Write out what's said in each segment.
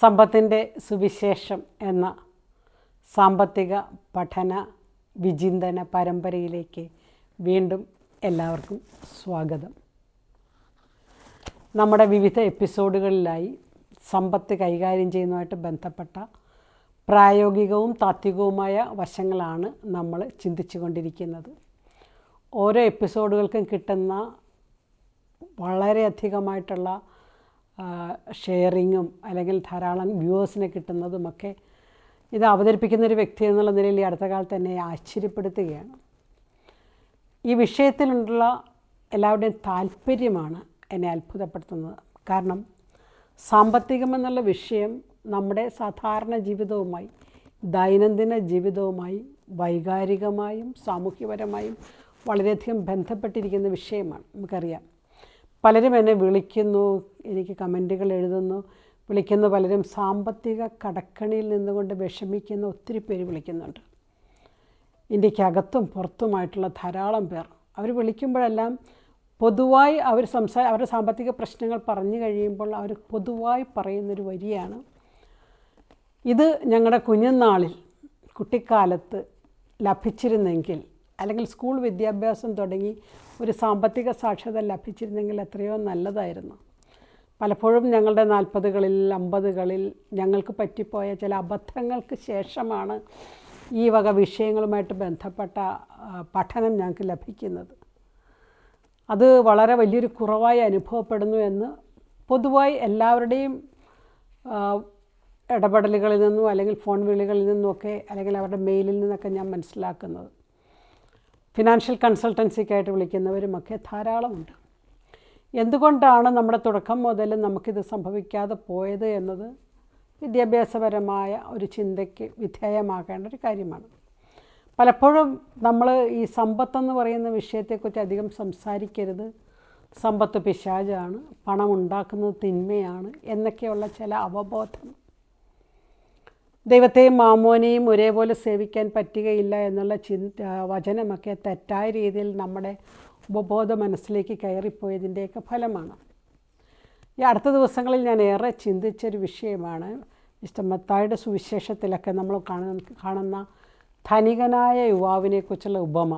സമ്പത്തിൻ്റെ സുവിശേഷം എന്ന സാമ്പത്തിക പഠന വിചിന്തന പരമ്പരയിലേക്ക് വീണ്ടും എല്ലാവർക്കും സ്വാഗതം. നമ്മുടെ വിവിധ എപ്പിസോഡുകളിലായി സമ്പത്ത് കൈകാര്യം ചെയ്യുന്നതുമായിട്ട് ബന്ധപ്പെട്ട പ്രായോഗികവും താത്വികവുമായ വശങ്ങളാണ് നമ്മൾ ചിന്തിച്ചു കൊണ്ടിരിക്കുന്നത്. ഓരോ എപ്പിസോഡുകൾക്കും കിട്ടുന്ന വളരെയധികമായിട്ടുള്ള ഷെയറിങ്ങും അല്ലെങ്കിൽ ധാരാളം വ്യൂവേഴ്സിനെ കിട്ടുന്നതുമൊക്കെ ഇത് അവതരിപ്പിക്കുന്നൊരു വ്യക്തി എന്നുള്ള നിലയിൽ ഈ അടുത്ത കാലത്ത് എന്നെ ആശ്ചര്യപ്പെടുത്തുകയാണ്. ഈ വിഷയത്തിലുള്ള എല്ലാവരുടെയും താല്പര്യമാണ് എന്നെ അത്ഭുതപ്പെടുത്തുന്നത്. കാരണം സാമ്പത്തികമെന്നുള്ള വിഷയം നമ്മുടെ സാധാരണ ജീവിതവുമായി, ദൈനംദിന ജീവിതവുമായി, വൈകാരികമായും സാമൂഹ്യപരമായും വളരെയധികം ബന്ധപ്പെട്ടിരിക്കുന്ന വിഷയമാണ്. നമുക്കറിയാം, പലരും എന്നെ വിളിക്കുന്നു, എനിക്ക് കമൻറ്റുകൾ എഴുതുന്നു. വിളിക്കുന്ന പലരും സാമ്പത്തിക കടക്കണിയിൽ നിന്നുകൊണ്ട് വിഷമിക്കുന്ന ഒത്തിരി പേര് വിളിക്കുന്നുണ്ട്. ഇന്ത്യക്കകത്തും പുറത്തുമായിട്ടുള്ള ധാരാളം പേർ. അവർ വിളിക്കുമ്പോഴെല്ലാം പൊതുവായി അവരുടെ സാമ്പത്തിക പ്രശ്നങ്ങൾ പറഞ്ഞു കഴിയുമ്പോൾ അവർ പൊതുവായി പറയുന്നൊരു വരിയാണ്, ഇത് ഞങ്ങളുടെ കുഞ്ഞുനാളിൽ കുട്ടിക്കാലത്ത് ലഭിച്ചിരുന്നെങ്കിൽ, അല്ലെങ്കിൽ സ്കൂൾ വിദ്യാഭ്യാസം തുടങ്ങി ഒരു സാമ്പത്തിക സാക്ഷരത ലഭിച്ചിരുന്നെങ്കിൽ എത്രയോ നല്ലതായിരുന്നു. പലപ്പോഴും ഞങ്ങളുടെ 40കളിൽ 50കളിൽ ഞങ്ങൾക്ക് പറ്റിപ്പോയ ചില അബദ്ധങ്ങൾക്ക് ശേഷമാണ് ഈ വക വിഷയങ്ങളുമായിട്ട് ബന്ധപ്പെട്ട പഠനം ഞങ്ങൾക്ക് ലഭിക്കുന്നത്. അത് വളരെ വലിയൊരു കുറവായി അനുഭവപ്പെടുന്നു എന്ന് പൊതുവായി എല്ലാവരുടെയും ഇടപെടലുകളിൽ നിന്നും അല്ലെങ്കിൽ ഫോൺ വിളികളിൽ നിന്നുമൊക്കെ അല്ലെങ്കിൽ അവരുടെ മെയിലിൽ നിന്നൊക്കെ ഞാൻ മനസ്സിലാക്കുന്നത്. ഫിനാൻഷ്യൽ കൺസൾട്ടൻസിക്കായിട്ട് വിളിക്കുന്നവരുമൊക്കെ ധാരാളമുണ്ട്. എന്തുകൊണ്ടാണ് നമ്മുടെ തുടക്കം മുതൽ നമുക്കിത് സംഭവിക്കാതെ പോയത് എന്നത് വിദ്യാഭ്യാസപരമായ ഒരു ചിന്തയ്ക്ക് വിധേയമാക്കേണ്ട ഒരു കാര്യമാണ്. പലപ്പോഴും നമ്മൾ ഈ സമ്പത്തെന്ന് പറയുന്ന വിഷയത്തെക്കുറിച്ച് അധികം സംസാരിക്കരുത്, സമ്പത്ത് പിശാചാണ്, പണം ഉണ്ടാക്കുന്നത് തിന്മയാണ് എന്നൊക്കെയുള്ള ചില അവബോധം, ദൈവത്തെയും മാമോനെയും ഒരേപോലെ സേവിക്കാൻ പറ്റുകയില്ല എന്നുള്ള വചനമൊക്കെ തെറ്റായ രീതിയിൽ നമ്മുടെ ഉപബോധ മനസ്സിലേക്ക് കയറിപ്പോയതിൻ്റെയൊക്കെ ഫലമാണ്. ഈ അടുത്ത ദിവസങ്ങളിൽ ഞാൻ ഏറെ ചിന്തിച്ചൊരു വിഷയമാണ് മിസ്റ്റർ മത്തായിയുടെ സുവിശേഷത്തിലൊക്കെ നമ്മൾ കാണുന്ന ധനികനായ യുവാവിനെക്കുറിച്ചുള്ള ഉപമ.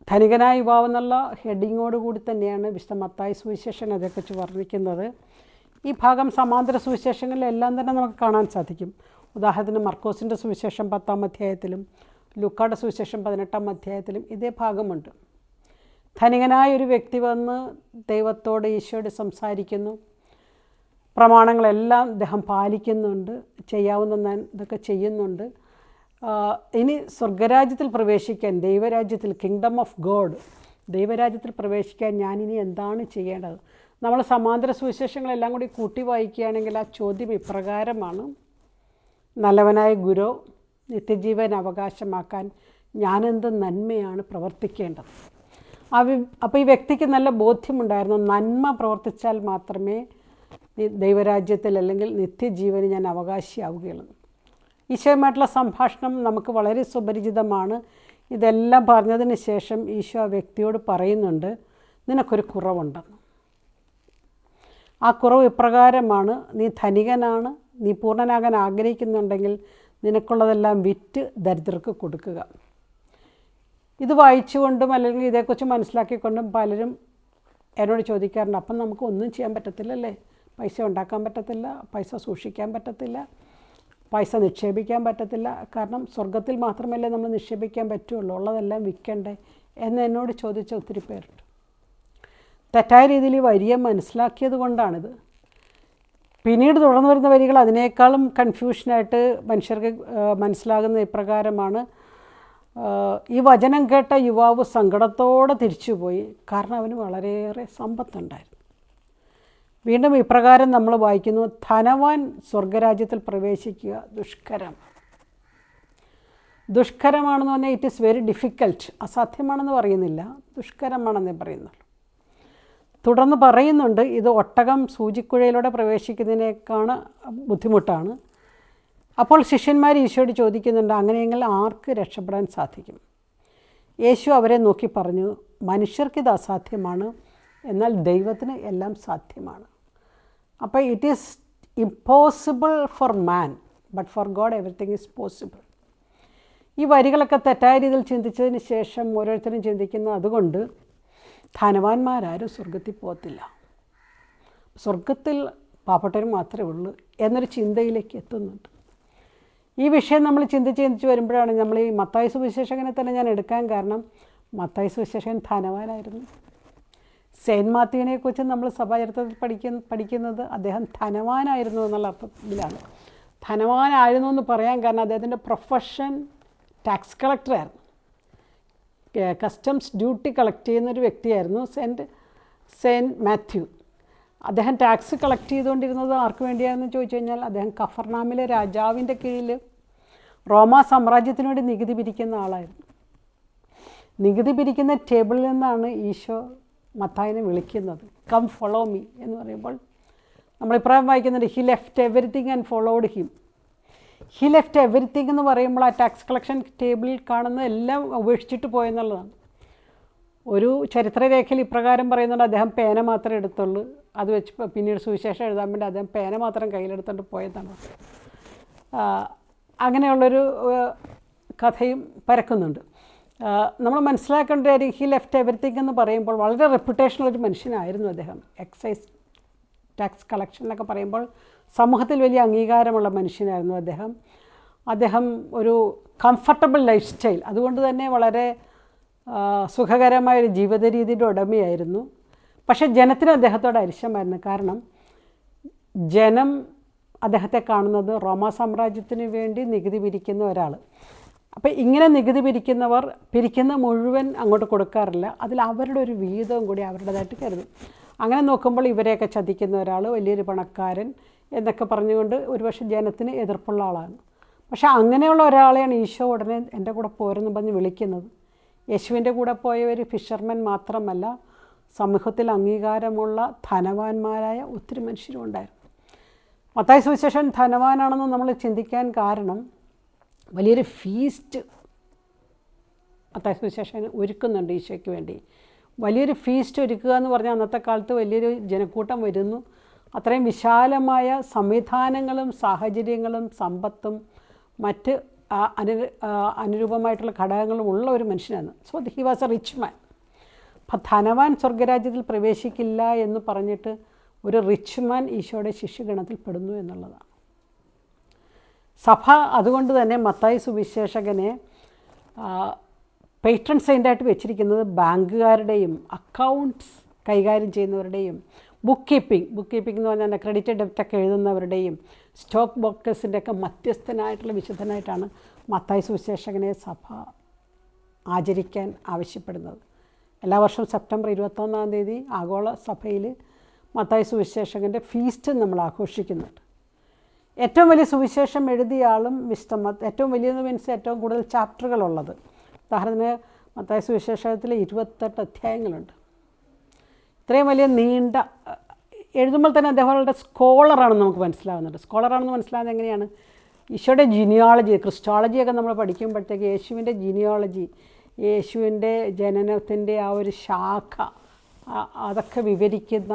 ധനികനായ യുവാവ് എന്നുള്ള ഹെഡിങ്ങോടുകൂടി തന്നെയാണ് മിസ്റ്റർ മത്തായി സുവിശേഷൻ അതേക്കുറിച്ച് വർണ്ണിക്കുന്നത്. ഈ ഭാഗം സമാന്തര സുവിശേഷങ്ങളിലെല്ലാം തന്നെ നമുക്ക് കാണാൻ സാധിക്കും. ഉദാഹരണത്തിന് മർക്കോസിൻ്റെ സുവിശേഷം 10-ാം അധ്യായത്തിലും ലൂക്കായുടെ സുവിശേഷം 18-ാം അധ്യായത്തിലും ഇതേ ഭാഗമുണ്ട്. ധനികനായ ഒരു വ്യക്തി വന്ന് ദൈവത്തോട്, ഈശോയോട് സംസാരിക്കുന്നു. പ്രമാണങ്ങളെല്ലാം അദ്ദേഹം പാലിക്കുന്നുണ്ട്, ചെയ്യാവുന്ന ഇതൊക്കെ ചെയ്യുന്നുണ്ട്. ഇനി സ്വർഗരാജ്യത്തിൽ പ്രവേശിക്കാൻ, ദൈവരാജ്യത്തിൽ, കിങ്ഡം ഓഫ് ഗോഡ്, ദൈവരാജ്യത്തിൽ പ്രവേശിക്കാൻ ഞാനിനി എന്താണ് ചെയ്യേണ്ടത്? നമ്മൾ സമാന്തര സുവിശേഷങ്ങളെല്ലാം കൂടി കൂട്ടി വായിക്കുകയാണെങ്കിൽ ആ ചോദ്യം ഇപ്രകാരമാണ്: നല്ലവനായ ഗുരു, നിത്യജീവൻ അവകാശമാക്കാൻ ഞാനെന്ത് നന്മയാണ് പ്രവർത്തിക്കേണ്ടത്? അപ്പോൾ ഈ വ്യക്തിക്ക് നല്ല ബോധ്യമുണ്ടായിരുന്നു, നന്മ പ്രവർത്തിച്ചാൽ മാത്രമേ ദൈവരാജ്യത്തിൽ അല്ലെങ്കിൽ നിത്യജീവന് ഞാൻ അവകാശിയാവുകയുള്ളൂ. ഈശോയുമായിട്ടുള്ള സംഭാഷണം നമുക്ക് വളരെ സുപരിചിതമാണ്. ഇതെല്ലാം പറഞ്ഞതിന് ശേഷം ഈശോ ആ വ്യക്തിയോട് പറയുന്നുണ്ട്, നിനക്കൊരു കുറവുണ്ടെന്ന്. ആ കുറവ് ഇപ്രകാരമാണ്: നീ ധനികനാണ്, നീ പൂർണ്ണനാകാൻ ആഗ്രഹിക്കുന്നുണ്ടെങ്കിൽ നിനക്കുള്ളതെല്ലാം വിറ്റ് ദരിദ്രർക്ക് കൊടുക്കുക. ഇത് വായിച്ചുകൊണ്ടും അല്ലെങ്കിൽ ഇതേക്കുറിച്ച് മനസ്സിലാക്കിക്കൊണ്ടും പലരും എന്നോട് ചോദിക്കാറുണ്ട്, അപ്പം നമുക്ക് ഒന്നും ചെയ്യാൻ പറ്റത്തില്ലല്ലേ? പൈസ ഉണ്ടാക്കാൻ പറ്റത്തില്ല, പൈസ സൂക്ഷിക്കാൻ പറ്റത്തില്ല, പൈസ നിക്ഷേപിക്കാൻ പറ്റത്തില്ല, കാരണം സ്വർഗത്തിൽ മാത്രമല്ലേ നമ്മൾ നിക്ഷേപിക്കാൻ പറ്റുള്ളൂ, ഉള്ളതെല്ലാം വിൽക്കണ്ടേ എന്ന് എന്നോട് ചോദിച്ച ഒത്തിരി പേരുണ്ട്. തെറ്റായ രീതിയിൽ ഈ വരിയ മനസ്സിലാക്കിയത് കൊണ്ടാണിത്. പിന്നീട് തുടർന്ന് വരുന്ന വരികൾ അതിനേക്കാളും കൺഫ്യൂഷനായിട്ട് മനുഷ്യർക്ക് മനസ്സിലാകുന്ന ഇപ്രകാരമാണ്: ഈ വചനം കേട്ട യുവാവ് സങ്കടത്തോടെ തിരിച്ചുപോയി, കാരണം അവന് വളരെയേറെ സമ്പത്തുണ്ടായിരുന്നു. വീണ്ടും ഇപ്രകാരം നമ്മൾ വായിക്കുന്നു: ധനവാൻ സ്വർഗരാജ്യത്തിൽ പ്രവേശിക്കുക ദുഷ്കരമാണെന്ന് പറഞ്ഞാൽ ഇറ്റ് ഈസ് വെരി ഡിഫിക്കൽട്ട്. അസാധ്യമാണെന്ന് പറയുന്നില്ല, ദുഷ്കരമാണെന്നേ പറയുന്നുള്ളൂ. തുടർന്ന് പറയുന്നുണ്ട്, ഇത് ഒട്ടകം സൂചിക്കുഴയിലൂടെ പ്രവേശിക്കുന്നതിനേക്കാണ് ബുദ്ധിമുട്ടാണ്. അപ്പോൾ ശിഷ്യന്മാർ ഈശോയോട് ചോദിക്കുന്നുണ്ട്, അങ്ങനെയെങ്കിൽ ആർക്ക് രക്ഷപ്പെടാൻ സാധിക്കും? യേശു അവരെ നോക്കി പറഞ്ഞു, മനുഷ്യർക്കിത് അസാധ്യമാണ്, എന്നാൽ ദൈവത്തിന് എല്ലാം സാധ്യമാണ്. അപ്പോൾ it is impossible four man but for God everything is possible. ഈ വരികളൊക്കെ തെറ്റായ രീതിയിൽ ചിന്തിച്ചതിന് ശേഷം ഓരോരുത്തരും ചിന്തിക്കുന്നു, അതുകൊണ്ട് ധനവാന്മാരാരും സ്വർഗത്തിൽ പോകത്തില്ല, സ്വർഗത്തിൽ പാവപ്പെട്ടവർ മാത്രമേ ഉള്ളൂ എന്നൊരു ചിന്തയിലേക്ക് എത്തുന്നുണ്ട്. ഈ വിഷയം നമ്മൾ ചിന്തിച്ച് വരുമ്പോഴാണ് നമ്മൾ ഈ മത്തായി സുവിശേഷകനെ തന്നെ ഞാൻ എടുക്കാൻ കാരണം, മത്തായി സുവിശേഷകൻ ധനവാനായിരുന്നു. സെയിൻറ്റ് മാത്യുവിനെക്കുറിച്ച് നമ്മൾ സഭാചരിത്രത്തിൽ പഠിക്കുന്നത് അദ്ദേഹം ധനവാനായിരുന്നു എന്നുള്ള അർത്ഥത്തിലാണ്. ധനവാനായിരുന്നു എന്ന് പറയാൻ കാരണം അദ്ദേഹത്തിൻ്റെ പ്രൊഫഷൻ ടാക്സ് കളക്ടറായിരുന്നു. കസ്റ്റംസ് ഡ്യൂട്ടി കളക്ട് ചെയ്യുന്നൊരു വ്യക്തിയായിരുന്നു സെയിൻറ്റ് മാത്യു. അദ്ദേഹം ടാക്സ് കളക്ട് ചെയ്തുകൊണ്ടിരുന്നത് ആർക്ക് വേണ്ടിയാണെന്ന് ചോദിച്ചു കഴിഞ്ഞാൽ, അദ്ദേഹം കഫർനാമിലെ രാജാവിൻ്റെ കീഴിൽ റോമാ സാമ്രാജ്യത്തിന് വേണ്ടി നികുതി പിരിക്കുന്ന ആളായിരുന്നു. നികുതി പിരിക്കുന്ന ടേബിളിൽ നിന്നാണ് ഈശോ മത്തായിനെ വിളിക്കുന്നത്, കം ഫോളോ മീ എന്ന് പറയുമ്പോൾ നമ്മളിപ്രായം വായിക്കുന്നുണ്ട്, he left everything and followed him. He left everything എന്ന് പറയുമ്പോൾ ആ ടാക്സ് കളക്ഷൻ ടേബിളിൽ കാണുന്ന എല്ലാം ഉപേക്ഷിച്ചിട്ട് പോയെന്നുള്ളതാണ്. ഒരു ചരിത്രരേഖയിൽ ഇപ്രകാരം പറയുന്നുണ്ട്, അദ്ദേഹം പേന മാത്രമേ എടുത്തുള്ളൂ, അത് വെച്ച് പിന്നീട് സുവിശേഷം എഴുതാൻ വേണ്ടി അദ്ദേഹം പേന മാത്രം കയ്യിലെടുത്തുകൊണ്ട് പോയതാണ്. അങ്ങനെയുള്ളൊരു കഥയും പരക്കുന്നുണ്ട്. നമ്മൾ മനസ്സിലാക്കേണ്ട കാര്യം, ഹി ലെഫ്റ്റ് എവരിത്തിങ് എന്ന് പറയുമ്പോൾ വളരെ റെപ്യൂട്ടേഷനുള്ളൊരു മനുഷ്യനായിരുന്നു അദ്ദേഹം. എക്സൈസ് ടാക്സ് കളക്ഷൻ എന്നൊക്കെ പറയുമ്പോൾ സമൂഹത്തിൽ വലിയ അംഗീകാരമുള്ള മനുഷ്യനായിരുന്നു അദ്ദേഹം ഒരു കംഫർട്ടബിൾ ലൈഫ് സ്റ്റൈൽ, അതുകൊണ്ട് തന്നെ വളരെ സുഖകരമായൊരു ജീവിത രീതിയുടെ ഉടമയായിരുന്നു. പക്ഷേ ജനത്തിന് അദ്ദേഹത്തോട് അരിശമായിരുന്നു. കാരണം ജനം അദ്ദേഹത്തെ കാണുന്നത് റോമാ സാമ്രാജ്യത്തിന് വേണ്ടി നികുതി പിരിക്കുന്ന ഒരാൾ. അപ്പോൾ ഇങ്ങനെ നികുതി പിരിക്കുന്ന മുഴുവൻ അങ്ങോട്ട് കൊടുക്കാറില്ല, അതിൽ അവരുടെ ഒരു വീതവും കൂടി അവരുടേതായിട്ട് കരുതും. അങ്ങനെ നോക്കുമ്പോൾ ഇവരെയൊക്കെ ചതിക്കുന്ന ഒരാൾ, വലിയൊരു പണക്കാരൻ എന്നൊക്കെ പറഞ്ഞുകൊണ്ട് ഒരുപക്ഷെ ജനത്തിന് എതിർപ്പുള്ള ആളാണ്. പക്ഷേ അങ്ങനെയുള്ള ഒരാളെയാണ് ഈശോ ഉടനെ എൻ്റെ കൂടെ പോരെന്ന് പറഞ്ഞ് വിളിക്കുന്നത്. യേശുവിൻ്റെ കൂടെ പോയവർ ഫിഷർമാൻ മാത്രമല്ല, സമൂഹത്തിൽ അംഗീകാരമുള്ള ധനവാന്മാരായ ഒത്തിരി മനുഷ്യരും ഉണ്ടായിരുന്നു. മത്തായി സുവിശേഷൻ ധനവാനാണെന്ന് നമ്മൾ ചിന്തിക്കാൻ കാരണം, വലിയൊരു ഫീസ്റ്റ് മത്തായി സുവിശേഷൻ ഒരുക്കുന്നുണ്ട് ഈശോയ്ക്ക് വേണ്ടി. വലിയൊരു ഫീസ്റ്റ് ഒരുക്കുക എന്ന് പറഞ്ഞാൽ അന്നത്തെ കാലത്ത് വലിയൊരു ജനക്കൂട്ടം വരുന്നു. അത്രയും വിശാലമായ സംവിധാനങ്ങളും സാഹചര്യങ്ങളും സമ്പത്തും മറ്റ് അനുരൂപമായിട്ടുള്ള ഘടകങ്ങളും ഉള്ള ഒരു മനുഷ്യനാണ്. So he was a rich മാൻ. അപ്പം ധനവാൻ സ്വർഗരാജ്യത്തിൽ പ്രവേശിക്കില്ല എന്ന് പറഞ്ഞിട്ട് ഒരു റിച്ച് മാൻ ഈശോയുടെ ശിഷ്യഗണത്തിൽ പെടുന്നു എന്നുള്ളതാണ്. സഭ അതുകൊണ്ട് തന്നെ മത്തായി സുവിശേഷകനെ പേട്രൺ സെയിൻ്റായിട്ട് വെച്ചിരിക്കുന്നത് ബാങ്കുകാരുടെയും അക്കൗണ്ട്സ് കൈകാര്യം ചെയ്യുന്നവരുടെയും ബുക്ക് കീപ്പിംഗ് എന്ന് പറഞ്ഞാൽ ക്രെഡിറ്റ് ഡെപ്റ്റൊക്കെ എഴുതുന്നവരുടെയും സ്റ്റോക്ക് ബ്രോക്കേഴ്സിൻ്റെയൊക്കെ മധ്യസ്ഥനായിട്ടുള്ള വിശുദ്ധനായിട്ടാണ് മത്തായി സുവിശേഷകനെ സഭ ആചരിക്കാൻ ആവശ്യപ്പെടുന്നത്. എല്ലാ വർഷവും സെപ്റ്റംബർ 21 ആഗോള സഭയിൽ മത്തായി സുവിശേഷകൻ്റെ ഫീസ്റ്റ് നമ്മൾ ആഘോഷിക്കുന്നുണ്ട്. ഏറ്റവും വലിയ സുവിശേഷം എഴുതിയ ആളും ഏറ്റവും വലിയത് മീൻസ് ഏറ്റവും കൂടുതൽ ചാപ്റ്ററുകളുള്ളത്. ഉദാഹരണത്തിന് മത്തായി സുവിശേഷത്തിൽ 28 അധ്യായങ്ങളുണ്ട്. ഇത്രയും വലിയ നീണ്ട എഴുതുമ്പോൾ തന്നെ അദ്ദേഹം വളരെ സ്കോളറാണെന്ന് നമുക്ക് മനസ്സിലാവുന്നുണ്ട്. സ്കോളറാണെന്ന് മനസ്സിലാവുന്നത് എങ്ങനെയാണ്? ഈശോയുടെ ജിനിയോളജി, ക്രിസ്റ്റോളജിയൊക്കെ നമ്മൾ പഠിക്കുമ്പോഴത്തേക്ക് യേശുവിൻ്റെ ജിനിയോളജി, യേശുവിൻ്റെ ജനനത്തിൻ്റെ ആ ഒരു ശാഖ, അതൊക്കെ വിവരിക്കുന്ന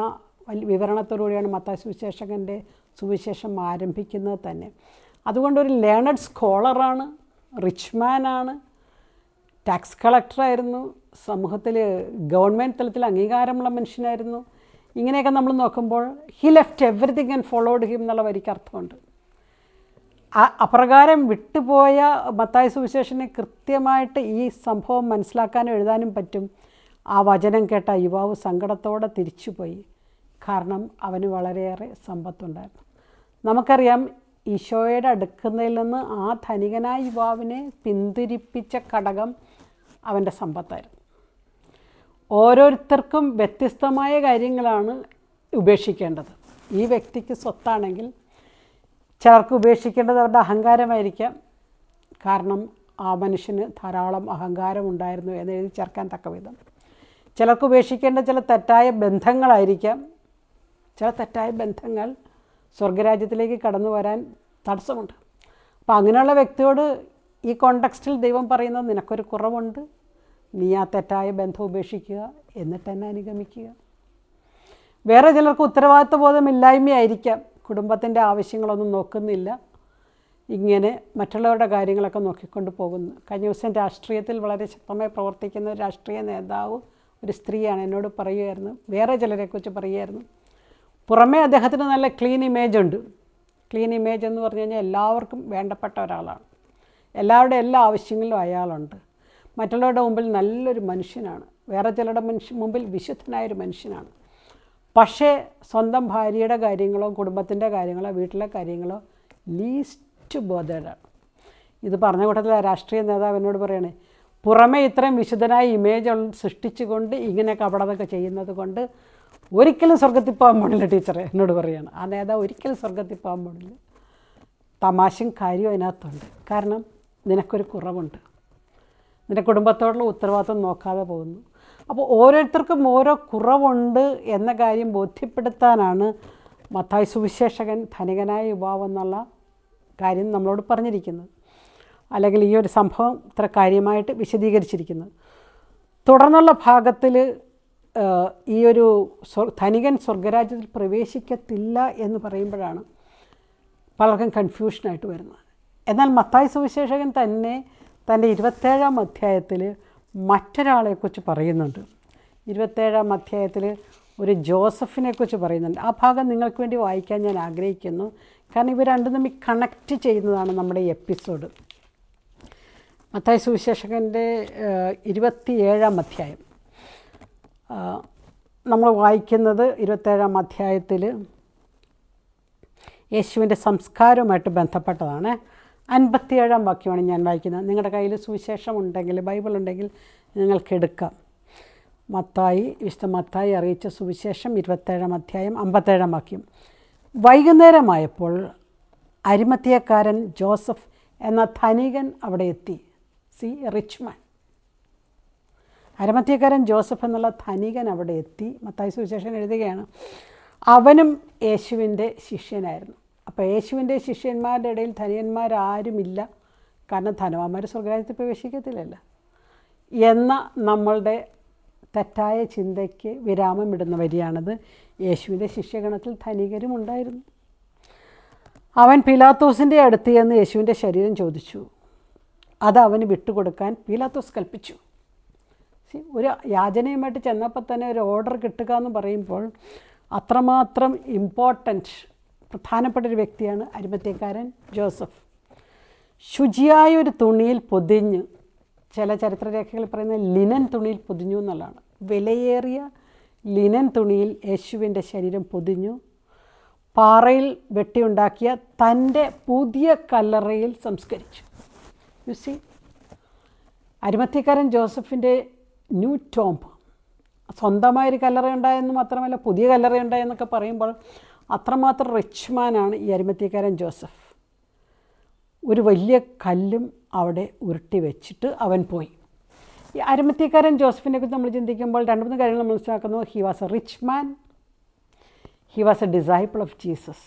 വിവരണത്തോടുകൂടിയാണ് മത്തായി സുവിശേഷകൻ്റെ സുവിശേഷം ആരംഭിക്കുന്നത് തന്നെ. അതുകൊണ്ടൊരു ലേണഡ് സ്കോളറാണ്, റിച്ച് മാനാണ്, ടാക്സ് കളക്ടറായിരുന്നു, സമൂഹത്തിൽ ഗവൺമെൻറ് തലത്തിൽ അംഗീകാരമുള്ള മനുഷ്യനായിരുന്നു. ഇങ്ങനെയൊക്കെ നമ്മൾ നോക്കുമ്പോൾ he left everything and followed him എന്നുള്ള വരിക്ക് അർത്ഥമുണ്ട്. അപ്രകാരം വിട്ടുപോയ മത്തായി സുവിശേഷനെ കൃത്യമായിട്ട് ഈ സംഭവം മനസ്സിലാക്കാനും എഴുതാനും പറ്റും. ആ വചനം കേട്ട യുവാവ് സങ്കടത്തോടെ തിരിച്ചുപോയി. കാരണം അവന് വളരെയേറെ സമ്പത്തുണ്ടായിരുന്നു. നമുക്കറിയാം, ഈശോയുടെ അടുക്കുന്നതിൽ നിന്ന് ആ ധനികനായ യുവാവിനെ പിന്തിരിപ്പിച്ച ഘടകം അവൻ്റെ സമ്പത്തായിരുന്നു. ഓരോരുത്തർക്കും വ്യത്യസ്തമായ കാര്യങ്ങളാണ് ഉപേക്ഷിക്കേണ്ടത്. ഈ വ്യക്തിക്ക് സ്വത്താണെങ്കിൽ ചിലർക്ക് ഉപേക്ഷിക്കേണ്ടത് അവരുടെ അഹങ്കാരമായിരിക്കാം. കാരണം ആ മനുഷ്യന് ധാരാളം അഹങ്കാരം ഉണ്ടായിരുന്നു എന്ന് എഴുതി ചേർക്കാൻ തക്ക വിധം. ചിലർക്ക് ഉപേക്ഷിക്കേണ്ട ചില തെറ്റായ ബന്ധങ്ങളായിരിക്കാം. ചില തെറ്റായ ബന്ധങ്ങൾ സ്വർഗരാജ്യത്തിലേക്ക് കടന്നു വരാൻ തടസ്സമുണ്ട്. അപ്പോൾ അങ്ങനെയുള്ള വ്യക്തിയോട് ഈ കോണ്ടെക്സ്റ്റിൽ ദൈവം പറയുന്നത്, നിനക്കൊരു കുറവുണ്ട്, നീ ആ തെറ്റായ ബന്ധം ഉപേക്ഷിക്കുക, എന്നിട്ട് എന്നെ അനുഗമിക്കുക. വേറെ ചിലർക്ക് ഉത്തരവാദിത്വ ബോധമില്ലായ്മയായിരിക്കാം. കുടുംബത്തിൻ്റെ ആവശ്യങ്ങളൊന്നും നോക്കുന്നില്ല, ഇങ്ങനെ മറ്റുള്ളവരുടെ കാര്യങ്ങളൊക്കെ നോക്കിക്കൊണ്ട് പോകുന്നു. കഴിഞ്ഞ ദിവസം രാഷ്ട്രീയത്തിൽ വളരെ ശക്തമായി പ്രവർത്തിക്കുന്ന ഒരു രാഷ്ട്രീയ നേതാവ്, ഒരു സ്ത്രീയാണ്, എന്നോട് പറയുമായിരുന്നു, വേറെ ചിലരെക്കുറിച്ച് പറയുമായിരുന്നു, പുറമേ അദ്ദേഹത്തിന് നല്ല ക്ലീൻ ഇമേജ് ഉണ്ട്. ക്ലീൻ ഇമേജ് എന്ന് പറഞ്ഞു കഴിഞ്ഞാൽ എല്ലാവർക്കും വേണ്ടപ്പെട്ട ഒരാളാണ്, എല്ലാവരുടെ എല്ലാ ആവശ്യങ്ങളിലും അയാളുണ്ട്, മറ്റുള്ളവരുടെ മുമ്പിൽ നല്ലൊരു മനുഷ്യനാണ്, വേറെ ചിലരുടെ മുമ്പിൽ വിശുദ്ധനായൊരു മനുഷ്യനാണ്. പക്ഷേ സ്വന്തം ഭാര്യയുടെ കാര്യങ്ങളോ കുടുംബത്തിൻ്റെ കാര്യങ്ങളോ വീട്ടിലെ കാര്യങ്ങളോ ലീസ്റ്റ് ബോധേഡാണ്. ഇത് പറഞ്ഞ കൂട്ടത്തിൽ രാഷ്ട്രീയ നേതാവ് എന്നോട് പറയണേ, പുറമേ ഇത്രയും വിശുദ്ധനായ ഇമേജ് സൃഷ്ടിച്ചുകൊണ്ട് ഇങ്ങനെ കപടതൊക്കെ ചെയ്യുന്നത് കൊണ്ട് ഒരിക്കലും സ്വർഗത്തിൽ പോകാൻ പാടില്ല ടീച്ചറെ എന്നോട് പറയുകയാണ്. ആ നേതാവ് ഒരിക്കലും സ്വർഗത്തിൽ പോകാൻ പാടില്ല. തമാശയും കാര്യവും അതിനകത്തുണ്ട്. കാരണം നിനക്കൊരു കുറവുണ്ട്, നിൻ്റെ കുടുംബത്തോടുള്ള ഉത്തരവാദിത്വം നോക്കാതെ പോകുന്നു. അപ്പോൾ ഓരോരുത്തർക്കും ഓരോ കുറവുണ്ട് എന്ന കാര്യം ബോധ്യപ്പെടുത്താനാണ് മത്തായി സുവിശേഷകൻ ധനികനായ യുവാവ് എന്നുള്ള കാര്യം നമ്മളോട് പറഞ്ഞിരിക്കുന്നത്, അല്ലെങ്കിൽ ഈ ഒരു സംഭവം ഇത്ര കാര്യമായിട്ട് വിശദീകരിച്ചിരിക്കുന്നത്. തുടർന്നുള്ള ഭാഗത്തിൽ ഈ ഒരു ധനികൻ സ്വർഗരാജ്യത്തിൽ പ്രവേശിക്കത്തില്ല എന്ന് പറയുമ്പോഴാണ് പലർക്കും കൺഫ്യൂഷനായിട്ട് വരുന്നത്. എന്നാൽ മത്തായി സുവിശേഷകൻ തന്നെ തൻ്റെ 27-ാം അധ്യായത്തിൽ മറ്റൊരാളെക്കുറിച്ച് പറയുന്നുണ്ട്. 27-ാം അധ്യായത്തിൽ ഒരു ജോസഫിനെക്കുറിച്ച് പറയുന്നുണ്ട്. ആ ഭാഗം നിങ്ങൾക്ക് വേണ്ടി വായിക്കാൻ ഞാൻ ആഗ്രഹിക്കുന്നു. കാരണം ഇവ രണ്ടും തമ്മിൽ കണക്റ്റ് ചെയ്യുന്നതാണ് നമ്മുടെ ഈ എപ്പിസോഡ്. മത്തായി സുവിശേഷകൻ്റെ 27-ാം അധ്യായം നമ്മൾ വായിക്കുന്നത് 27-ാം അധ്യായത്തിൽ യേശുവിൻ്റെ സംസ്കാരവുമായിട്ട് ബന്ധപ്പെട്ടതാണ്. 57-ാം വാക്യമാണ് ഞാൻ വായിക്കുന്നത്. നിങ്ങളുടെ കയ്യിൽ സുവിശേഷം ഉണ്ടെങ്കിൽ, ബൈബിൾ ഉണ്ടെങ്കിൽ നിങ്ങൾക്ക് എടുക്കാം. വിശുദ്ധ മത്തായി അറിയിച്ച സുവിശേഷം 27-ാം അധ്യായം 57-ാം വാക്യം. വൈകുന്നേരമായപ്പോൾ അരിമത്തിയക്കാരൻ ജോസഫ് എന്ന ധനികൻ അവിടെ എത്തി. റിച്ച് മാൻ. അരിമത്തിയക്കാരൻ ജോസഫ് എന്നുള്ള ധനികൻ അവിടെ എത്തി. മത്തായി സുവിശേഷൻ എഴുതുകയാണ്, അവനും യേശുവിൻ്റെ ശിഷ്യനായിരുന്നു. അപ്പോൾ യേശുവിൻ്റെ ശിഷ്യന്മാരുടെ ഇടയിൽ ധനികന്മാരാരുമില്ല, കാരണം ധനവാന്മാർ സ്വർഗ്ഗരാജ്യത്തിൽ പ്രവേശിക്കത്തില്ലല്ലോ എന്ന നമ്മളുടെ തെറ്റായ ചിന്തയ്ക്ക് വിരാമമിടുന്ന വരിയാണത്. യേശുവിൻ്റെ ശിഷ്യഗണത്തിൽ ധനികരും ഉണ്ടായിരുന്നു. അവൻ പീലാത്തോസിൻ്റെ അടുത്ത് ചെന്ന് യേശുവിൻ്റെ ശരീരം ചോദിച്ചു. അത് അവന് വിട്ടുകൊടുക്കാൻ പീലാത്തോസ് കൽപ്പിച്ചു. ഒരു യാചനയുമായിട്ട് ചെന്നപ്പോൾ തന്നെ ഒരു ഓർഡർ കിട്ടുക എന്ന് പറയുമ്പോൾ അത്രമാത്രം പ്രധാനപ്പെട്ടൊരു വ്യക്തിയാണ് അരിമത്യക്കാരൻ ജോസഫ്. ശുചിയായൊരു തുണിയിൽ പൊതിഞ്ഞ്, ചില ചരിത്രരേഖകൾ പറയുന്നത് ലിനൻ തുണിയിൽ പൊതിഞ്ഞു എന്നുള്ളതാണ്. വിലയേറിയ ലിനൻ തുണിയിൽ യേശുവിൻ്റെ ശരീരം പൊതിഞ്ഞു. പാറയിൽ വെട്ടിയുണ്ടാക്കിയ തൻ്റെ പുതിയ കല്ലറയിൽ സംസ്കരിച്ചു. യുസി, അരിമത്യക്കാരൻ ജോസഫിൻ്റെ ന്യൂ ടോംബ്, സ്വന്തമായൊരു കല്ലറയുണ്ടായെന്ന് മാത്രമല്ല പുതിയ കല്ലറയുണ്ടായെന്നൊക്കെ പറയുമ്പോൾ അത്രമാത്രം റിച്ച് മാനാണ് ഈ അരിമത്യക്കാരൻ ജോസഫ്. ഒരു വലിയ കല്ലും അവിടെ ഉരുട്ടി വെച്ചിട്ട് അവൻ പോയി. ഈ അരിമത്യക്കാരൻ ജോസഫിനെ കുറിച്ച് നമ്മൾ ചിന്തിക്കുമ്പോൾ 2-3 കാര്യങ്ങൾ നമ്മൾ മനസ്സിലാക്കുന്നു. He was a rich man, he was a disciple of Jesus,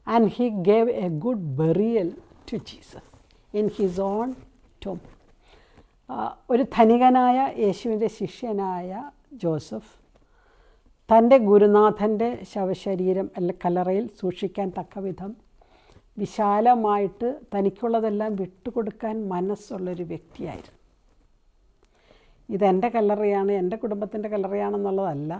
and he gave a good burial to Jesus in his own tomb. ഒരു ധനികനായ യേശുവിൻ്റെ ശിഷ്യനായ ജോസഫ് തൻ്റെ ഗുരുനാഥൻ്റെ ശവശരീരം കല്ലറയിൽ സൂക്ഷിക്കാൻ തക്കവിധം വിശാലമായിട്ട് തനിക്കുള്ളതെല്ലാം വിട്ടുകൊടുക്കാൻ മനസ്സുള്ളൊരു വ്യക്തിയായിരുന്നു. ഇതെൻ്റെ കല്ലറയാണ്, എൻ്റെ കുടുംബത്തിൻ്റെ കല്ലറയാണെന്നുള്ളതല്ല,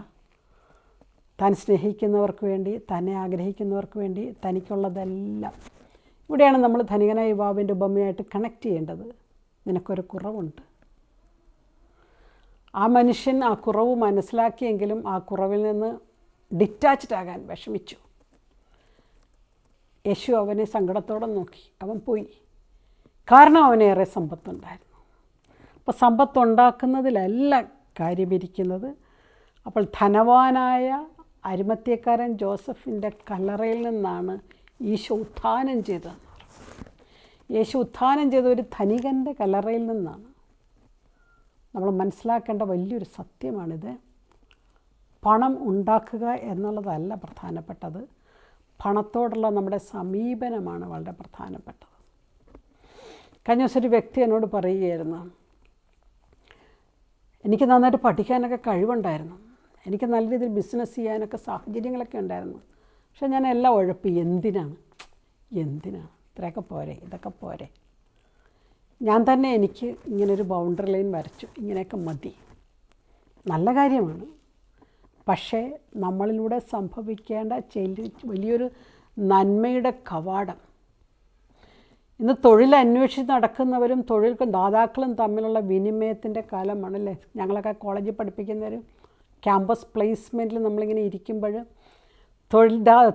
താൻ സ്നേഹിക്കുന്നവർക്ക് വേണ്ടി, തന്നെ ആഗ്രഹിക്കുന്നവർക്ക് വേണ്ടി തനിക്കുള്ളതെല്ലാം. ഇവിടെയാണ് നമ്മൾ ധനികനായ യുവാവിൻ്റെ ഉപമയായിട്ട് കണക്ട് ചെയ്യേണ്ടത്. നിനക്കൊരു കുറവുണ്ട്. ആ മനുഷ്യൻ ആ കുറവ് മനസ്സിലാക്കിയെങ്കിലും ആ കുറവിൽ നിന്ന് ഡിറ്റാച്ച്ഡ് ആകാൻ വിഷമിച്ചു. യേശു അവനെ സങ്കടത്തോടെ നോക്കി. അവൻ പോയി. കാരണം അവനേറെ സമ്പത്തുണ്ടായിരുന്നു. അപ്പോൾ സമ്പത്തുണ്ടാക്കുന്നതിലല്ല കാര്യമിരിക്കുന്നത്. അപ്പോൾ ധനവാനായ അരിമത്യക്കാരൻ ജോസഫിൻ്റെ കല്ലറയിൽ നിന്നാണ് ഈശോ ഉത്ഥാനം ചെയ്തതെന്ന് പറഞ്ഞു. യേശു ഉത്ഥാനം ചെയ്ത ഒരു ധനികൻ്റെ കല്ലറയിൽ നിന്നാണ്. നമ്മൾ മനസ്സിലാക്കേണ്ട വലിയൊരു സത്യമാണിത്. പണം ഉണ്ടാക്കുക എന്നുള്ളതല്ല പ്രധാനപ്പെട്ടത്, പണത്തോടുള്ള നമ്മുടെ സമീപനമാണ് വളരെ പ്രധാനപ്പെട്ടത്. കഴിഞ്ഞ ദിവസം ഒരു വ്യക്തി എന്നോട് പറയുകയായിരുന്നു, എനിക്ക് നന്നായിട്ട് പഠിക്കാനൊക്കെ കഴിവുണ്ടായിരുന്നു, എനിക്ക് നല്ല രീതിയിൽ ബിസിനസ് ചെയ്യാനൊക്കെ സാഹചര്യങ്ങളൊക്കെ ഉണ്ടായിരുന്നു, പക്ഷെ ഞാൻ എല്ലാം ഉഴപ്പി. എന്തിനാണ് ഇത്രയൊക്കെ പോരെ, ഇതൊക്കെ പോരെ. ഞാൻ തന്നെ എനിക്ക് ഇങ്ങനൊരു ബൗണ്ടറി ലൈൻ വരച്ചു, ഇങ്ങനെയൊക്കെ മതി. നല്ല കാര്യമാണ്. പക്ഷേ നമ്മളിലൂടെ സംഭവിക്കേണ്ട വലിയൊരു നന്മയുടെ കവാടം. ഇന്ന് തൊഴിൽ അന്വേഷിച്ച് നടക്കുന്നവരും തൊഴിൽ ദാതാക്കളും തമ്മിലുള്ള വിനിമയത്തിൻ്റെ കാലമാണല്ലേ. ഞങ്ങളൊക്കെ കോളേജിൽ പഠിപ്പിക്കുന്നവരും ക്യാമ്പസ് പ്ലേസ്മെൻറ്റിൽ നമ്മളിങ്ങനെ ഇരിക്കുമ്പോൾ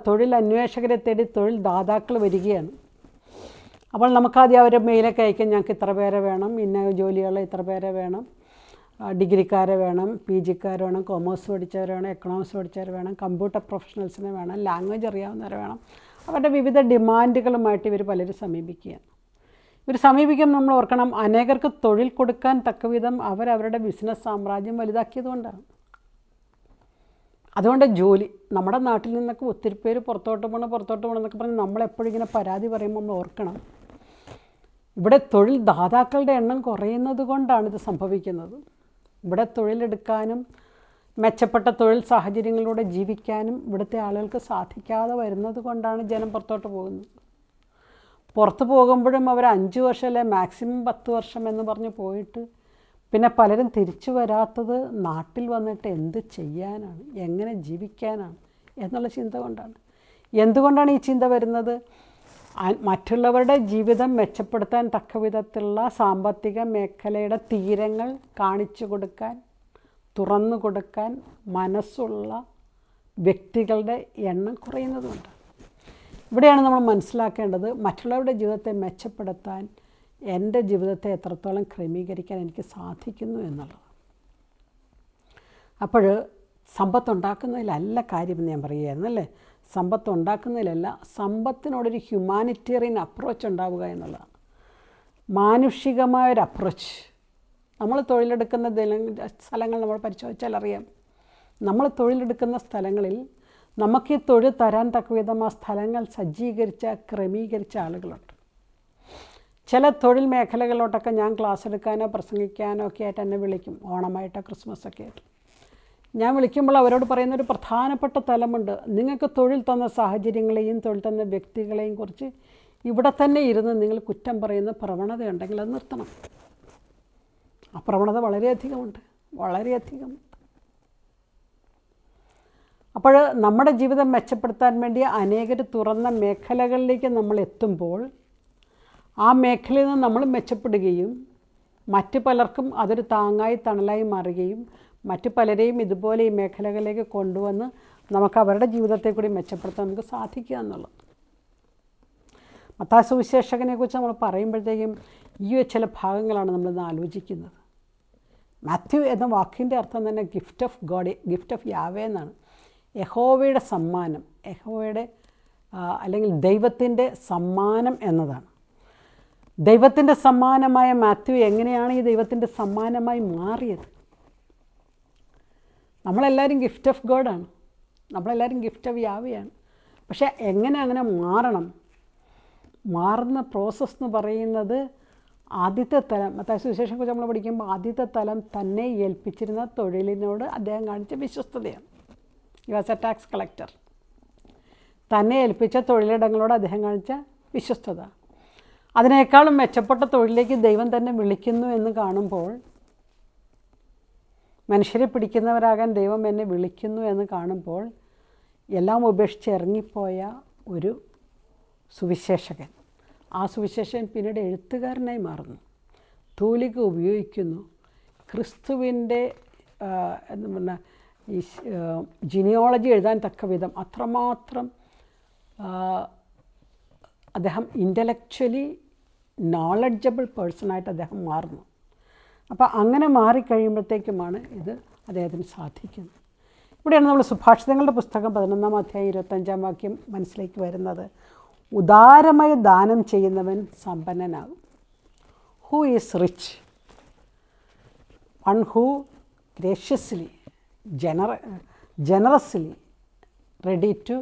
തൊഴിൽ അന്വേഷകരെ തേടി തൊഴിൽ ദാതാക്കൾ വരികയാണ്. അപ്പോൾ നമുക്കാദ്യം അവരെ മെയിലൊക്കെ അയക്കും, ഞങ്ങൾക്ക് ഇത്ര പേരെ വേണം, ഇന്ന ജോലികൾ ഇത്ര പേരെ വേണം, ഡിഗ്രിക്കാരെ വേണം, PGക്കാർ വേണം, കൊമേഴ്സ് പഠിച്ചവർ വേണം, എക്കണോമിക്സ് പഠിച്ചവർ വേണം, കമ്പ്യൂട്ടർ പ്രൊഫഷണൽസിനെ വേണം, ലാംഗ്വേജ് അറിയാവുന്നവരെ വേണം. അവരുടെ വിവിധ ഡിമാൻഡുകളുമായിട്ട് ഇവർ പലരും സമീപിക്കുകയാണ്. ഇവർ സമീപിക്കുമ്പോൾ നമ്മൾ ഓർക്കണം, അനേകർക്ക് തൊഴിൽ കൊടുക്കാൻ തക്കവിധം അവരവരുടെ ബിസിനസ് സാമ്രാജ്യം വലുതാക്കിയതുകൊണ്ടാണ്. അതുകൊണ്ട് ജോലി നമ്മുടെ നാട്ടിൽ നിന്നൊക്കെ ഒത്തിരി പേര് പുറത്തോട്ട് പോകണം എന്നൊക്കെ പറഞ്ഞ് നമ്മളെപ്പോഴും ഇങ്ങനെ പരാതി പറയുമ്പോൾ നമ്മൾ ഓർക്കണം, ഇവിടെ തൊഴിൽ ദാതാക്കളുടെ എണ്ണം കുറയുന്നത് കൊണ്ടാണ് ഇത് സംഭവിക്കുന്നത്. ഇവിടെ തൊഴിലെടുക്കാനും മെച്ചപ്പെട്ട തൊഴിൽ സാഹചര്യങ്ങളിലൂടെ ജീവിക്കാനും ഇവിടുത്തെ ആളുകൾക്ക് സാധിക്കാതെ വരുന്നത് കൊണ്ടാണ് ജനം പുറത്തോട്ട് പോകുന്നത്. പുറത്ത് പോകുമ്പോഴും അവർ 5 വർഷം അല്ലെ മാക്സിമം 10 വർഷം എന്ന് പറഞ്ഞ് പോയിട്ട് പിന്നെ പലരും തിരിച്ചു വരാത്തത് നാട്ടിൽ വന്നിട്ട് എന്ത് ചെയ്യാനാണ്, എങ്ങനെ ജീവിക്കാനാണ് എന്നുള്ള ചിന്ത കൊണ്ടാണ്. എന്തുകൊണ്ടാണ് ഈ ചിന്ത വരുന്നത്? മറ്റുള്ളവരുടെ ജീവിതം മെച്ചപ്പെടുത്താൻ തക്ക വിധത്തിലുള്ള സാമ്പത്തിക മേഖലയുടെ തീരങ്ങൾ കാണിച്ചു കൊടുക്കാൻ, തുറന്നു കൊടുക്കാൻ മനസ്സുള്ള വ്യക്തികളുടെ എണ്ണം കുറയുന്നതുകൊണ്ട്. ഇവിടെയാണ് നമ്മൾ മനസ്സിലാക്കേണ്ടത്, മറ്റുള്ളവരുടെ ജീവിതത്തെ മെച്ചപ്പെടുത്താൻ എൻ്റെ ജീവിതത്തെ എത്രത്തോളം ക്രമീകരിക്കാൻ എനിക്ക് സാധിക്കുന്നു എന്നുള്ളത്. അപ്പോൾ സമ്പത്തുണ്ടാക്കുന്നതിലല്ല കാര്യമെന്ന് ഞാൻ പറയുകയായിരുന്നല്ലേ. സമ്പത്തുണ്ടാക്കുന്നതിലല്ല, സമ്പത്തിനോടൊരു ഹ്യൂമാനിറ്റേറിയൻ അപ്രോച്ച് ഉണ്ടാവുക എന്നുള്ളതാണ്. മാനുഷികമായൊരു അപ്രോച്ച്. നമ്മൾ തൊഴിലെടുക്കുന്ന സ്ഥലങ്ങൾ നമ്മൾ പരിശോധിച്ചാൽ അറിയാം. നമ്മൾ തൊഴിലെടുക്കുന്ന സ്ഥലങ്ങളിൽ നമുക്ക് ഈ തൊഴിൽ തരാൻ തക്കവിധം ആ സ്ഥലങ്ങൾ ക്രമീകരിച്ച ആളുകളുണ്ട്. ചില തൊഴിൽ മേഖലകളിലോട്ടൊക്കെ ഞാൻ ക്ലാസ് എടുക്കാനോ പ്രസംഗിക്കാനോ ഒക്കെ ആയിട്ട് എന്നെ വിളിക്കും, ഓണമായിട്ടോ ക്രിസ്മസൊക്കെ ആയിട്ട്. ഞാൻ വിളിക്കുമ്പോൾ അവരോട് പറയുന്നൊരു പ്രധാനപ്പെട്ട തലമുണ്ട്, നിങ്ങൾക്ക് തൊഴിൽ തന്ന സാഹചര്യങ്ങളെയും തൊഴിൽ തന്ന വ്യക്തികളെയും കുറിച്ച് ഇവിടെ തന്നെ ഇരുന്ന് നിങ്ങൾ കുറ്റം പറയുന്ന പ്രവണതയുണ്ടെങ്കിൽ അത് നിർത്തണം. ആ പ്രവണത വളരെയധികമുണ്ട്. അപ്പോൾ നമ്മുടെ ജീവിതം മെച്ചപ്പെടുത്താൻ വേണ്ടി അനേകർ തുറന്ന മേഖലകളിലേക്ക് നമ്മൾ എത്തുമ്പോൾ ആ മേഖലയിൽ നിന്ന് നമ്മൾ മെച്ചപ്പെടുകയും മറ്റ് പലർക്കും അതൊരു താങ്ങായി തണലായി മാറുകയും മറ്റ് പലരെയും ഇതുപോലെ ഈ മേഖലകളിലേക്ക് കൊണ്ടുവന്ന് നമുക്ക് അവരുടെ ജീവിതത്തെ കൂടി മെച്ചപ്പെടുത്താൻ നമുക്ക് സാധിക്കുക എന്നുള്ളത്. മത്തായി സുവിശേഷകനെക്കുറിച്ച് നമ്മൾ പറയുമ്പോഴത്തേക്കും ഈ ചില ഭാഗങ്ങളാണ് നമ്മളിന്ന് ആലോചിക്കുന്നത്. മാത്യു എന്ന വാക്കിൻ്റെ അർത്ഥം തന്നെ gift of God, gift of Yahweh എന്നാണ്. യഹോവയുടെ സമ്മാനം, യഹോവയുടെ അല്ലെങ്കിൽ ദൈവത്തിൻ്റെ സമ്മാനം എന്നതാണ്. ദൈവത്തിൻ്റെ സമ്മാനമായ മാത്യു എങ്ങനെയാണ് ഈ ദൈവത്തിൻ്റെ സമ്മാനമായി മാറിയത്? നമ്മളെല്ലാവരും ഗിഫ്റ്റ് ഓഫ് ഗോഡാണ്, നമ്മളെല്ലാവരും ഗിഫ്റ്റ് ഓഫ് യാവയാണ്. പക്ഷേ എങ്ങനെ അങ്ങനെ മാറണം? മാറുന്ന പ്രോസസ്സ് എന്ന് പറയുന്നത് ആദ്യത്തെ തലം, മത്തായി സുവിശേഷത്തെക്കുറിച്ച് നമ്മൾ പഠിക്കുമ്പോൾ ആദ്യത്തെ തലം തന്നെ ഏൽപ്പിച്ചിരുന്ന തൊഴിലിനോട് അദ്ദേഹം കാണിച്ച വിശ്വസ്തതയാണ്. He was a tax collector. തന്നെ ഏൽപ്പിച്ച തൊഴിലിടങ്ങളോട് അദ്ദേഹം കാണിച്ച വിശ്വസ്തത. അതിനേക്കാളും മെച്ചപ്പെട്ട തൊഴിലിലേക്ക് ദൈവം തന്നെ വിളിക്കുന്നു എന്ന് കാണുമ്പോൾ, മനുഷ്യരെ പിടിക്കുന്നവരാകാൻ ദൈവം എന്നെ വിളിക്കുന്നു എന്ന് കാണുമ്പോൾ, എല്ലാം ഉപേക്ഷിച്ച് ഇറങ്ങിപ്പോയ ഒരു സുവിശേഷകൻ, ആ സുവിശേഷൻ പിന്നീട് എഴുത്തുകാരനായി മാറുന്നു, തൂലിക ഉപയോഗിക്കുന്നു, ക്രിസ്തുവിൻ്റെ എന്താ പറഞ്ഞാൽ ഈ ജിനിയോളജി എഴുതാൻ തക്ക വിധം അത്രമാത്രം അദ്ദേഹം ഇൻ്റലക്ച്വലി നോളഡ്ജബിൾ പേഴ്സണായിട്ട് അദ്ദേഹം മാറുന്നു. അപ്പോൾ അങ്ങനെ മാറിക്കഴിയുമ്പോഴത്തേക്കുമാണ് ഇത് അദ്ദേഹത്തിന് സാധിക്കുന്നത്. ഇവിടെയാണ് നമ്മൾ സുഭാഷിതങ്ങളുടെ പുസ്തകം 11-ാം അധ്യായം 25-ാം വാക്യം മനസ്സിലേക്ക് വരുന്നത്. ഉദാരമായി ദാനം ചെയ്യുന്നവൻ സമ്പന്നനാകും. Who is rich? One who graciously generously ready to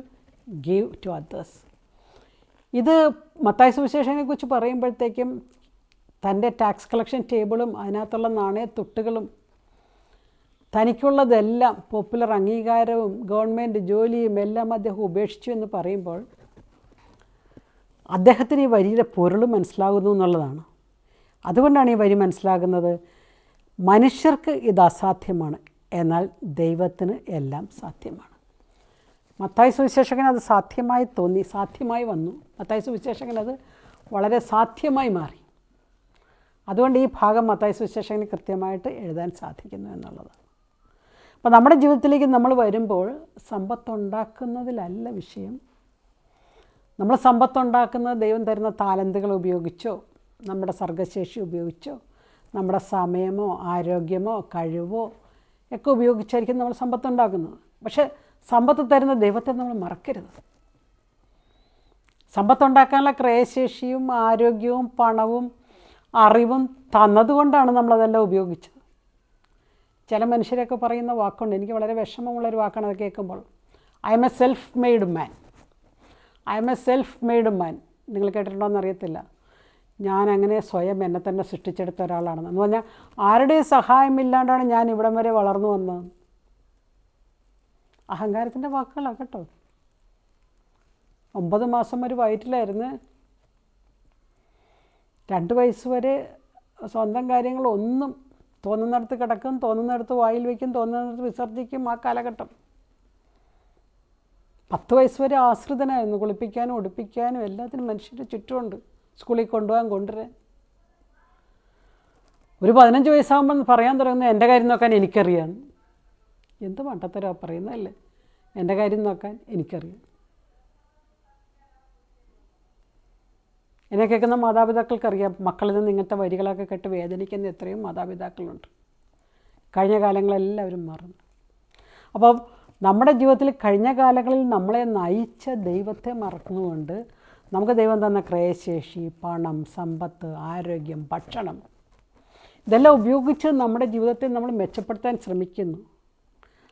give to others. ഇത് മത്തായി സുവിശേഷനെക്കുറിച്ച് പറയുമ്പോഴത്തേക്കും തൻ്റെ ടാക്സ് കളക്ഷൻ ടേബിളും അതിനകത്തുള്ള നാണയത്തുട്ടുകളും തനിക്കുള്ളതെല്ലാം പോപ്പുലർ അംഗീകാരവും ഗവൺമെൻറ് ജോലിയും എല്ലാം അദ്ദേഹം ഉപേക്ഷിച്ചു എന്ന് പറയുമ്പോൾ അദ്ദേഹത്തിന് ഈ വരിയുടെ പൊരുൾ മനസ്സിലാകുന്നു എന്നുള്ളതാണ്. അതുകൊണ്ടാണ് ഈ വരി മനസ്സിലാകുന്നത്. മനുഷ്യർക്ക് ഇത് അസാധ്യമാണ്, എന്നാൽ ദൈവത്തിന് എല്ലാം സാധ്യമാണ്. മത്തായി സുവിശേഷകന് അത് സാധ്യമായി തോന്നി, സാധ്യമായി വന്നു. മത്തായി സുവിശേഷകന് അത് വളരെ സാധ്യമായി മാറി. അതുകൊണ്ട് ഈ ഭാഗം മത്തായി സുവിശേഷകന് കൃത്യമായിട്ട് എഴുതാൻ സാധിക്കുന്നു എന്നുള്ളതാണ്. അപ്പോൾ നമ്മുടെ ജീവിതത്തിലേക്ക് നമ്മൾ വരുമ്പോൾ സമ്പത്തുണ്ടാക്കുന്നതിലല്ല വിഷയം. നമ്മൾ സമ്പത്തുണ്ടാക്കുന്നത് ദൈവം തരുന്ന താലന്തുകൾ ഉപയോഗിച്ചോ, നമ്മുടെ സർഗ്ഗശേഷി ഉപയോഗിച്ചോ, നമ്മുടെ സമയമോ ആരോഗ്യമോ കഴിവോ ഒക്കെ ഉപയോഗിച്ചായിരിക്കും നമ്മൾ സമ്പത്തുണ്ടാക്കുന്നത്. പക്ഷേ സമ്പത്ത് തരുന്ന ദൈവത്തെ നമ്മൾ മറക്കരുത്. സമ്പത്തുണ്ടാക്കാനുള്ള ക്രയശേഷിയും ആരോഗ്യവും പണവും അറിവും തന്നതുകൊണ്ടാണ് നമ്മളതെല്ലാം ഉപയോഗിച്ചത്. ചില മനുഷ്യരൊക്കെ പറയുന്ന വാക്കുണ്ട്, എനിക്ക് വളരെ വിഷമമുള്ളൊരു വാക്കാണ് അത് കേൾക്കുമ്പോൾ. I M A self made man. I M A self made മാൻ. നിങ്ങൾ കേട്ടിട്ടുണ്ടോയെന്ന് അറിയത്തില്ല. ഞാൻ അങ്ങനെ സ്വയം എന്നെ തന്നെ സൃഷ്ടിച്ചെടുത്ത ഒരാളാണെന്ന്. എന്ന് പറഞ്ഞാൽ ആരുടെയും സഹായമില്ലാണ്ടാണ് ഞാൻ ഇവിടം വരെ വളർന്നു വന്നത്. അഹങ്കാരത്തിൻ്റെ വാക്കുകളാണ് കേട്ടോ. 9 മാസം ഒരു വയറ്റിലായിരുന്നു. 2 വയസ്സ് വരെ സ്വന്തം കാര്യങ്ങളൊന്നും, തോന്നുന്നിടത്ത് കിടക്കും, തോന്നുന്നിടത്ത് വായിൽ വയ്ക്കും, തോന്നുന്നിടത്ത് വിസർജിക്കും. ആ കാലഘട്ടം 10 വയസ്സ് വരെ ആശ്രിതനായിരുന്നു. കുളിപ്പിക്കാനും ഉടുപ്പിക്കാനും എല്ലാത്തിനും മനുഷ്യരുടെ ചുറ്റുമുണ്ട്. സ്കൂളിൽ കൊണ്ടുപോകാൻ കൊണ്ടുവരാൻ. ഒരു 15 വയസ്സാകുമ്പോൾ പറയാൻ തുടങ്ങുന്നത് എൻ്റെ കാര്യം നോക്കാൻ എനിക്കറിയാം. എന്ത് മണ്ടത്തരാ പറയുന്നതല്ലേ, എൻ്റെ കാര്യം നോക്കാൻ എനിക്കറിയാം. എന്നെ കേൾക്കുന്ന മാതാപിതാക്കൾക്കറിയാം, മക്കളിൽ നിന്ന് ഇങ്ങനത്തെ വരികളൊക്കെ കേട്ട് വേദനിക്കുന്ന എത്രയും മാതാപിതാക്കളുണ്ട്. കഴിഞ്ഞ കാലങ്ങളെല്ലാവരും മറന്നു. അപ്പോൾ നമ്മുടെ ജീവിതത്തിൽ കഴിഞ്ഞ കാലങ്ങളിൽ നമ്മളെ നയിച്ച ദൈവത്തെ മറന്നുകൊണ്ട് നമുക്ക് ദൈവം തന്ന ക്രയശേഷി, പണം, സമ്പത്ത്, ആരോഗ്യം, ഭക്ഷണം ഇതെല്ലാം ഉപയോഗിച്ച് നമ്മുടെ ജീവിതത്തെ നമ്മൾ മെച്ചപ്പെടുത്താൻ ശ്രമിക്കുന്നു.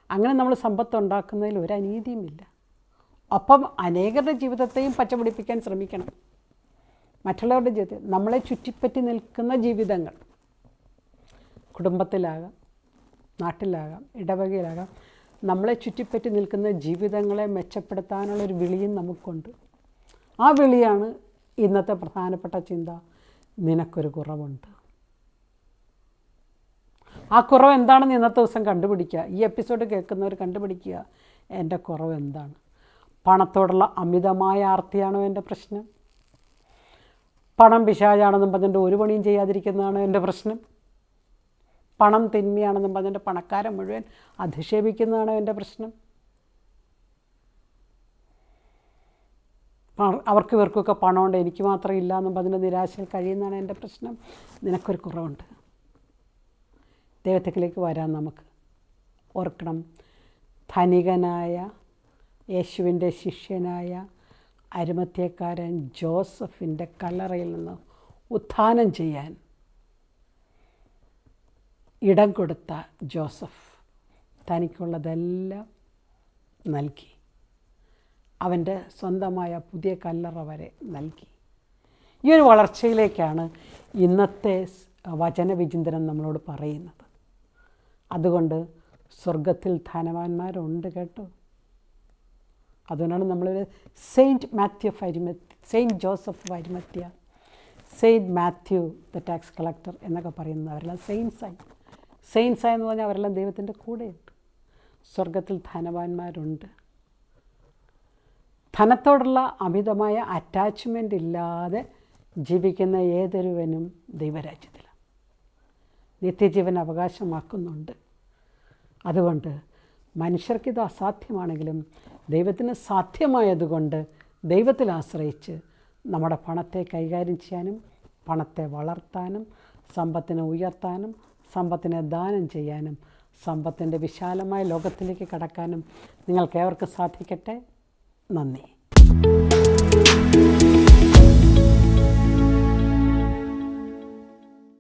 അങ്ങനെ നമ്മൾ സമ്പത്തുണ്ടാക്കുന്നതിൽ ഒരു അനീതിയുമില്ല. ഒപ്പം അനേകരുടെ ജീവിതത്തെയും പച്ചപിടിപ്പിക്കാൻ ശ്രമിക്കണം. മറ്റുള്ളവരുടെ ജീവിതത്തിൽ നമ്മളെ ചുറ്റിപ്പറ്റി നിൽക്കുന്ന ജീവിതങ്ങൾ, കുടുംബത്തിലാകാം, നാട്ടിലാകാം, ഇടവകയിലാകാം, നമ്മളെ ചുറ്റിപ്പറ്റി നിൽക്കുന്ന ജീവിതങ്ങളെ മെച്ചപ്പെടുത്താനുള്ളൊരു വിളിയും നമുക്കുണ്ട്. ആ വിളിയാണ് ഇന്നത്തെ പ്രധാനപ്പെട്ട ചിന്ത. നിനക്കൊരു കുറവുണ്ട്. ആ കുറവ് എന്താണെന്ന് ഇന്നത്തെ ദിവസം കണ്ടുപിടിക്കുക. ഈ എപ്പിസോഡ് കേൾക്കുന്നവർ കണ്ടുപിടിക്കുക, എൻ്റെ കുറവ് എന്താണ്. പണത്തോടുള്ള അമിതമായ ആർത്തിയാണോ എൻ്റെ പ്രശ്നം? പണം പിശാചാണെന്നും പറഞ്ഞിട്ട് ഒരു പണിയും ചെയ്യാതിരിക്കുന്നതാണോ എൻ്റെ പ്രശ്നം? പണം തിന്മയാണെന്നും പറഞ്ഞിട്ട് പണക്കാരൻ മുഴുവൻ അധിക്ഷേപിക്കുന്നതാണോ എൻ്റെ പ്രശ്നം? അവർക്ക് ഇവർക്കൊക്കെ പണമുണ്ട്, എനിക്ക് മാത്രം ഇല്ല എന്നും പറഞ്ഞിട്ട് നിരാശയിൽ കഴിയുന്നതാണ് എൻ്റെ പ്രശ്നം. നിനക്കൊരു കുറവുണ്ട്. ദൈവത്തിലേക്ക് വരാൻ നമുക്ക് ഓർക്കണം. ധനികനായ യേശുവിൻ്റെ ശിഷ്യനായ അരിമത്യക്കാരൻ ജോസഫിൻ്റെ കല്ലറയിൽ നിന്ന് ഉത്ഥാനം ചെയ്യാൻ ഇടം കൊടുത്ത ജോസഫ് തനിക്കുള്ളതെല്ലാം നൽകി. അവൻ്റെ സ്വന്തമായ പുതിയ കല്ലറ വരെ നൽകി. ഈ ഒരു വളർച്ചയിലേക്കാണ് ഇന്നത്തെ വചനവിചിന്തനം നമ്മളോട് പറയുന്നത്. അതുകൊണ്ട് സ്വർഗത്തിൽ ധനവാന്മാരുണ്ട് കേട്ടോ. അതുകൊണ്ടാണ് നമ്മൾ saint Joseph of അരിമത്യ, saint Mathew the tax collector എന്നൊക്കെ പറയുന്നത്. അവരെല്ലാം സെയിൻസായി എന്ന് പറഞ്ഞാൽ അവരെല്ലാം ദൈവത്തിൻ്റെ കൂടെയുണ്ട്. സ്വർഗത്തിൽ ധനവാന്മാരുണ്ട്. ധനത്തോടുള്ള അമിതമായ അറ്റാച്ച്മെൻ്റ് ഇല്ലാതെ ജീവിക്കുന്ന ഏതൊരുവനും ദൈവരാജ്യത്തിലാണ്, നിത്യജീവൻ അവകാശമാക്കുന്നുണ്ട്. അതുകൊണ്ട് മനുഷ്യർക്കിത് അസാധ്യമാണെങ്കിലും ദൈവത്തിന് സാധ്യമായതുകൊണ്ട് ദൈവത്തിൽ ആശ്രയിച്ച് നമ്മുടെ പണത്തെ കൈകാര്യം ചെയ്യാനും പണത്തെ വളർത്താനും സമ്പത്തിനെ ഉയർത്താനും സമ്പത്തിനെ ദാനം ചെയ്യാനും സമ്പത്തിൻ്റെ വിശാലമായ ലോകത്തിലേക്ക് കടക്കാനും നിങ്ങൾക്കേവർക്കും സാധിക്കട്ടെ. നന്ദി.